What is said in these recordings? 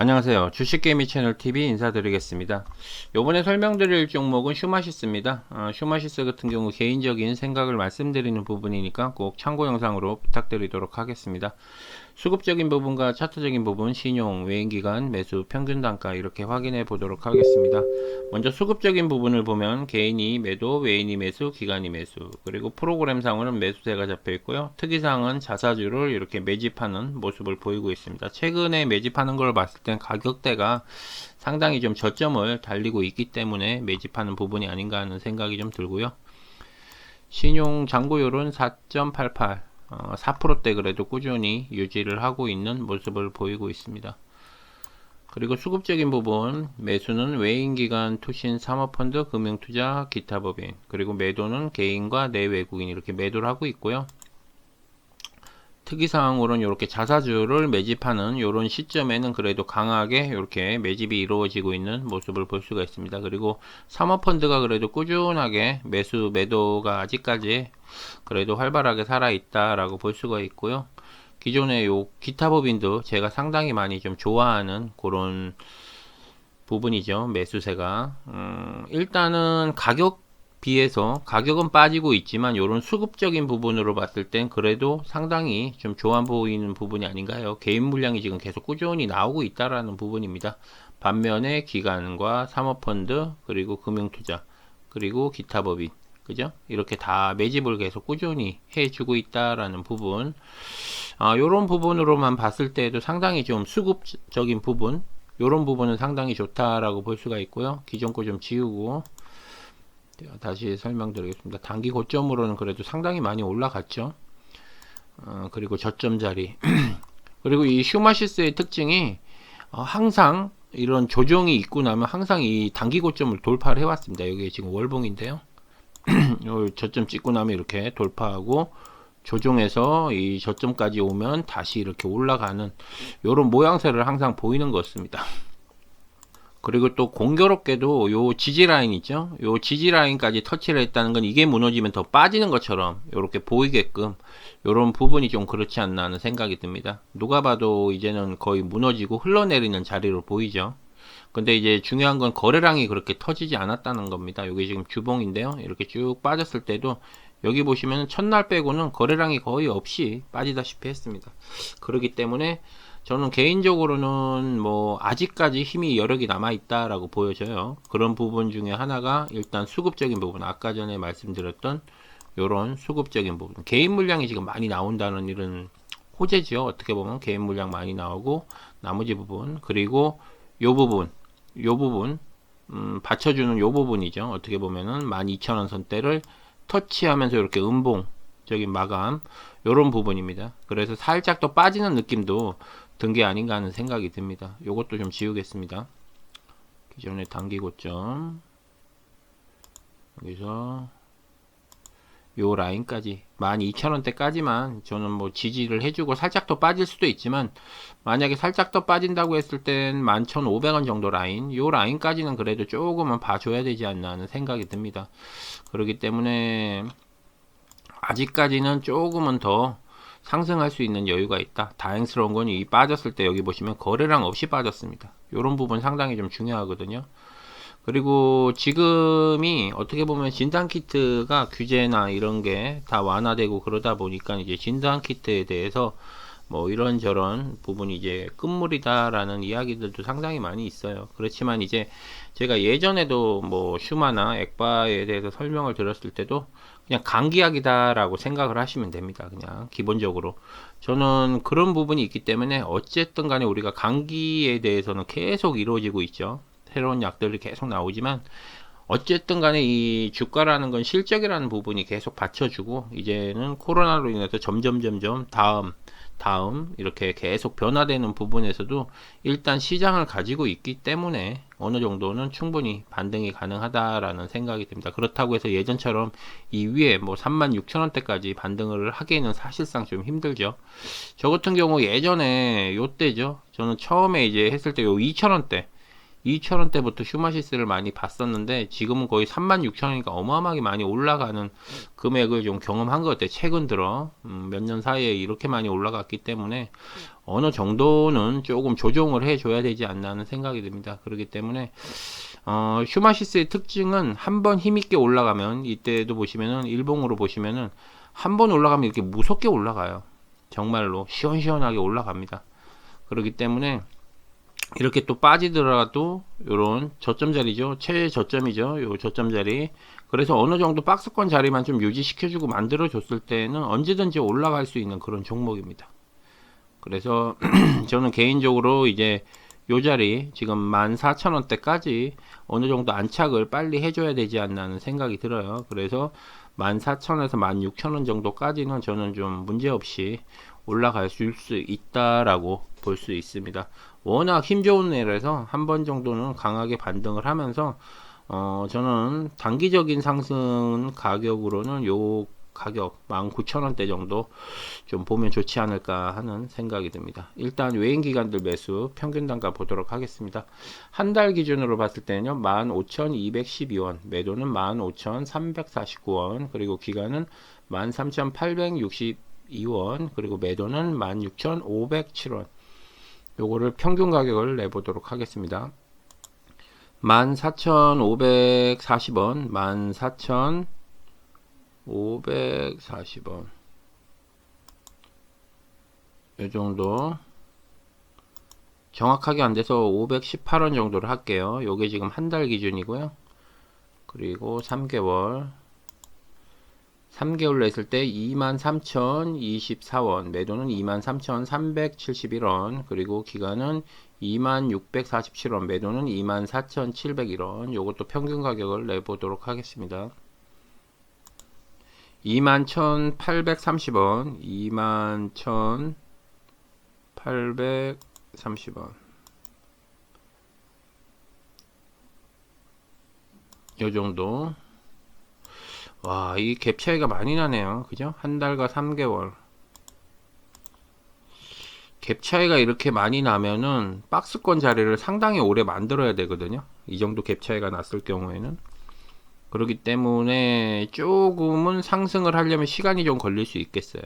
안녕하세요. 주식개미 채널 TV 인사드리겠습니다. 요번에 설명드릴 종목은 슈마시스입니다. 슈마시스 같은 경우 개인적인 생각을 말씀드리는 부분이니까 꼭 참고 영상으로 부탁드리도록 하겠습니다. 수급적인 부분과 차트적인 부분, 신용, 외인기간, 매수, 평균 단가 이렇게 확인해 보도록 하겠습니다. 먼저 수급적인 부분을 보면 개인이 매도, 외인이 매수, 기관이 매수, 그리고 프로그램상으로는 매수세가 잡혀 있고요. 특이사항은 자사주를 이렇게 매집하는 모습을 보이고 있습니다. 최근에 매집하는 걸 봤을 땐 가격대가 상당히 좀 저점을 달리고 있기 때문에 매집하는 부분이 아닌가 하는 생각이 좀 들고요. 신용 잔고율은 4.88, 4%대 그래도 꾸준히 유지를 하고 있는 모습을 보이고 있습니다. 그리고 수급적인 부분, 매수는 외인기관, 투신, 사모펀드, 금융투자, 기타 법인, 그리고 매도는 개인과 내외국인 이렇게 매도를 하고 있고요. 특이사항으로는 이렇게 자사주를 매집하는 이런 시점에는 그래도 강하게 이렇게 매집이 이루어지고 있는 모습을 볼 수가 있습니다. 그리고 사모펀드가 그래도 꾸준하게 매도가 아직까지 그래도 활발하게 살아있다라고 볼 수가 있고요. 기존의 요 기타 법인도 제가 상당히 많이 좀 좋아하는 그런 부분이죠. 매수세가 일단은 비해서 가격은 빠지고 있지만 이런 수급적인 부분으로 봤을 땐 그래도 상당히 좀 좋아 보이는 부분이 아닌가요? 개인 물량이 지금 계속 꾸준히 나오고 있다라는 부분입니다. 반면에 기관과 사모펀드 그리고 금융투자 그리고 기타 법인 그죠? 이렇게 다 매집을 계속 꾸준히 해주고 있다라는 부분. 요런 부분으로만 봤을 때도 상당히 좀 수급적인 부분, 요런 부분은 상당히 좋다라고 볼 수가 있고요. 기존 거 좀 지우고 다시 설명드리겠습니다. 단기 고점으로는 그래도 상당히 많이 올라갔죠. 그리고 저점 자리. 그리고 이 슈마시스의 특징이 항상 이런 조정이 있고 나면 항상 이 단기 고점을 돌파를 해왔습니다. 여기 지금 월봉인데요. 저점 찍고 나면 이렇게 돌파하고 조정해서 이 저점까지 오면 다시 이렇게 올라가는 이런 모양새를 항상 보이는 것 같습니다. 그리고 또 공교롭게도 요 지지 라인 있죠, 요 지지 라인까지 터치를 했다는 건 이게 무너지면 더 빠지는 것처럼 이렇게 보이게끔 요런 부분이 좀 그렇지 않나 하는 생각이 듭니다. 누가 봐도 이제는 거의 무너지고 흘러내리는 자리로 보이죠. 근데 이제 중요한 건 거래량이 그렇게 터지지 않았다는 겁니다. 여기 지금 주봉인데요, 이렇게 쭉 빠졌을 때도 여기 보시면 첫날 빼고는 거래량이 거의 없이 빠지다시피 했습니다. 그렇기 때문에 저는 개인적으로는 뭐 아직까지 힘이 여력이 남아 있다라고 보여져요. 그런 부분 중에 하나가 일단 수급적인 부분, 아까 전에 말씀드렸던 요런 수급적인 부분, 개인 물량이 지금 많이 나온다는 이런 호재죠. 어떻게 보면 개인 물량 많이 나오고 나머지 부분, 그리고 요 부분 받쳐주는 요 부분이죠. 어떻게 보면은 12,000원 선대를 터치하면서 이렇게 음봉적인 마감, 요런 부분입니다. 그래서 살짝 더 빠지는 느낌도 든 게 아닌가 하는 생각이 듭니다. 요것도 좀 지우겠습니다. 기존의 단기 고점, 여기서 요 라인까지 12,000원대까지만 저는 뭐 지지를 해주고 살짝 더 빠질 수도 있지만, 만약에 살짝 더 빠진다고 했을 땐 11,500원 정도 라인, 요 라인까지는 그래도 조금은 봐줘야 되지 않나 하는 생각이 듭니다. 그렇기 때문에 아직까지는 조금은 더 상승할 수 있는 여유가 있다. 다행스러운 건 이 빠졌을 때 여기 보시면 거래량 없이 빠졌습니다. 이런 부분 상당히 좀 중요하거든요. 그리고 지금이 어떻게 보면 진단키트가 규제나 이런 게 다 완화되고 그러다 보니까 이제 진단키트에 대해서 뭐 이런저런 부분이 이제 끝물이다라는 이야기들도 상당히 많이 있어요. 그렇지만 이제 제가 예전에도 뭐 슈마나 액바에 대해서 설명을 드렸을 때도 그냥 감기약이다라고 생각을 하시면 됩니다. 그냥 기본적으로 저는 그런 부분이 있기 때문에 어쨌든 간에 우리가 감기에 대해서는 계속 이루어지고 있죠. 새로운 약들이 계속 나오지만 어쨌든 간에 이 주가라는 건 실적이라는 부분이 계속 받쳐주고, 이제는 코로나로 인해서 점점 다음 이렇게 계속 변화되는 부분에서도 일단 시장을 가지고 있기 때문에 어느 정도는 충분히 반등이 가능하다라는 생각이 듭니다. 그렇다고 해서 예전처럼 이 위에 뭐 36,000원대까지 반등을 하기에는 사실상 좀 힘들죠. 저 같은 경우 예전에 요때죠, 저는 처음에 이제 했을 때 요 2,000원대 2,000원대부터 슈마시스를 많이 봤었는데 지금은 거의 36,000원이니까 어마어마하게 많이 올라가는 금액을 좀 경험한 것 같아요. 최근 들어 몇 년 사이에 이렇게 많이 올라갔기 때문에 어느 정도는 조금 조정을 해줘야 되지 않나 하는 생각이 듭니다. 그렇기 때문에 슈마시스의 특징은 한번 힘있게 올라가면, 이때도 보시면은 일봉으로 보시면은 한 번 올라가면 이렇게 무섭게 올라가요. 정말로 시원시원하게 올라갑니다. 그렇기 때문에 이렇게 또 빠지더라도 요런 저점 자리죠, 최저점이죠, 요 저점 자리. 그래서 어느 정도 박스권 자리만 좀 유지시켜주고 만들어 줬을 때는 언제든지 올라갈 수 있는 그런 종목입니다. 그래서 저는 개인적으로 이제 요 자리 지금 14,000원대까지 어느 정도 안착을 빨리 해줘야 되지 않나 하는 생각이 들어요. 그래서 14,000원에서 16,000원 정도까지는 저는 좀 문제없이 올라갈 수 있다라고 볼 수 있습니다. 워낙 힘 좋은 애라서 한 번 정도는 강하게 반등을 하면서 저는 단기적인 상승 가격으로는 요 가격 19,000원대 정도 좀 보면 좋지 않을까 하는 생각이 듭니다. 일단 외인 기관들 매수 평균 단가 보도록 하겠습니다. 한 달 기준으로 봤을 때는요, 15,212원, 매도는 15,349원, 그리고 기간은 13,862원, 그리고 매도는 16,507원. 요거를 평균 가격을 내보도록 하겠습니다. 14,540원, 14,540원. 요 정도. 정확하게 안 돼서 518원 정도를 할게요. 요게 지금 한 달 기준이고요. 그리고 3개월. 3개월로 했을 때 23,024원, 매도는 23,371원, 그리고 기간은 26,47원, 매도는 24,701원. 요것도 평균 가격을 내보도록 하겠습니다. 21,830원, 21,830원. 요 정도. 와, 이 갭 차이가 많이 나네요. 그죠? 한 달과 3개월. 갭 차이가 이렇게 많이 나면은 박스권 자리를 상당히 오래 만들어야 되거든요. 이 정도 갭 차이가 났을 경우에는. 그렇기 때문에 조금은 상승을 하려면 시간이 좀 걸릴 수 있겠어요.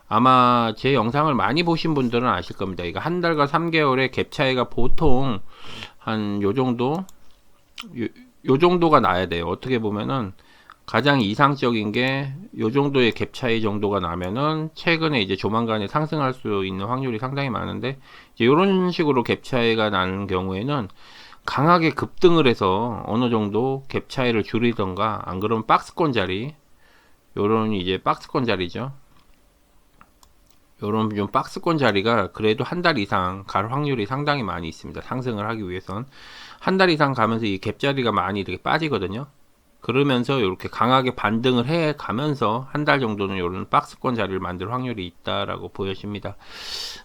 아마 제 영상을 많이 보신 분들은 아실 겁니다. 이거 한 달과 3개월의 갭 차이가 보통 한 요 정도? 요 정도가 나야 돼요. 어떻게 보면은 가장 이상적인 게 요 정도의 갭 차이 정도가 나면은 최근에 이제 조만간에 상승할 수 있는 확률이 상당히 많은데, 이제 이런 식으로 갭 차이가 나는 경우에는 강하게 급등을 해서 어느 정도 갭 차이를 줄이던가, 안 그러면 박스권 자리, 요런 이제 박스권 자리죠. 요런 좀 박스권 자리가 그래도 한 달 이상 갈 확률이 상당히 많이 있습니다. 상승을 하기 위해선 한 달 이상 가면서 이 갭 자리가 많이 이렇게 빠지거든요. 그러면서 이렇게 강하게 반등을 해 가면서 한 달 정도는 이런 박스권 자리를 만들 확률이 있다라고 보여집니다.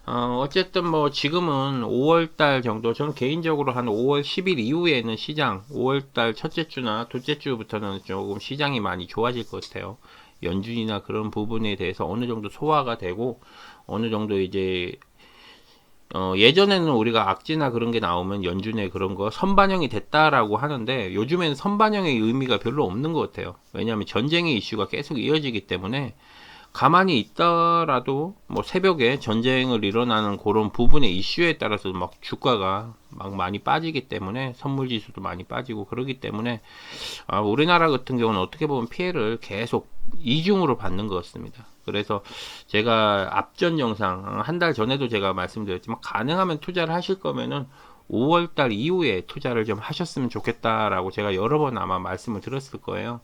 어쨌든 뭐 지금은 5월달 정도, 저는 개인적으로 한 5월 10일 이후에는 시장, 5월달 첫째 주나 둘째 주부터는 조금 시장이 많이 좋아질 것 같아요. 연준이나 그런 부분에 대해서 어느 정도 소화가 되고, 어느 정도 이제 예전에는 우리가 악재나 그런 게 나오면 연준에 그런 거 선반영이 됐다라고 하는데, 요즘에는 선반영의 의미가 별로 없는 것 같아요. 왜냐하면 전쟁의 이슈가 계속 이어지기 때문에 가만히 있더라도 뭐 새벽에 전쟁을 일어나는 그런 부분의 이슈에 따라서 막 주가가 막 많이 빠지기 때문에, 선물 지수도 많이 빠지고 그러기 때문에 우리나라 같은 경우는 어떻게 보면 피해를 계속 이중으로 받는 것 같습니다. 그래서 제가 앞전 영상 한 달 전에도 제가 말씀드렸지만, 가능하면 투자를 하실 거면은 5월달 이후에 투자를 좀 하셨으면 좋겠다라고 제가 여러 번 아마 말씀을 드렸을 거예요.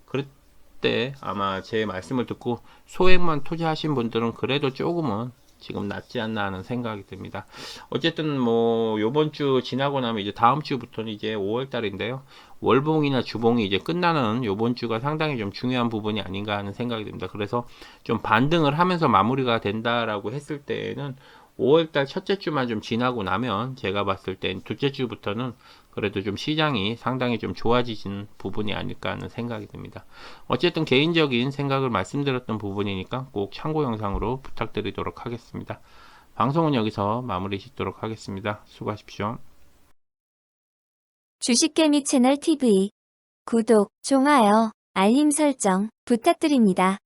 그때 아마 제 말씀을 듣고 소액만 투자하신 분들은 그래도 조금은 지금 낫지 않나 하는 생각이 듭니다. 어쨌든 뭐 요번 주 지나고 나면 이제 다음 주부터는 이제 5월 달인데요. 월봉이나 주봉이 이제 끝나는 요번 주가 상당히 좀 중요한 부분이 아닌가 하는 생각이 듭니다. 그래서 좀 반등을 하면서 마무리가 된다라고 했을 때는 5월달 첫째 주만 좀 지나고 나면, 제가 봤을 땐 둘째 주부터는 그래도 좀 시장이 상당히 좀 좋아지는 부분이 아닐까 하는 생각이 듭니다. 어쨌든 개인적인 생각을 말씀드렸던 부분이니까 꼭 참고 영상으로 부탁드리도록 하겠습니다. 방송은 여기서 마무리 짓도록 하겠습니다. 수고하십시오. 주식개미 채널 TV 구독, 좋아요, 알림 설정 부탁드립니다.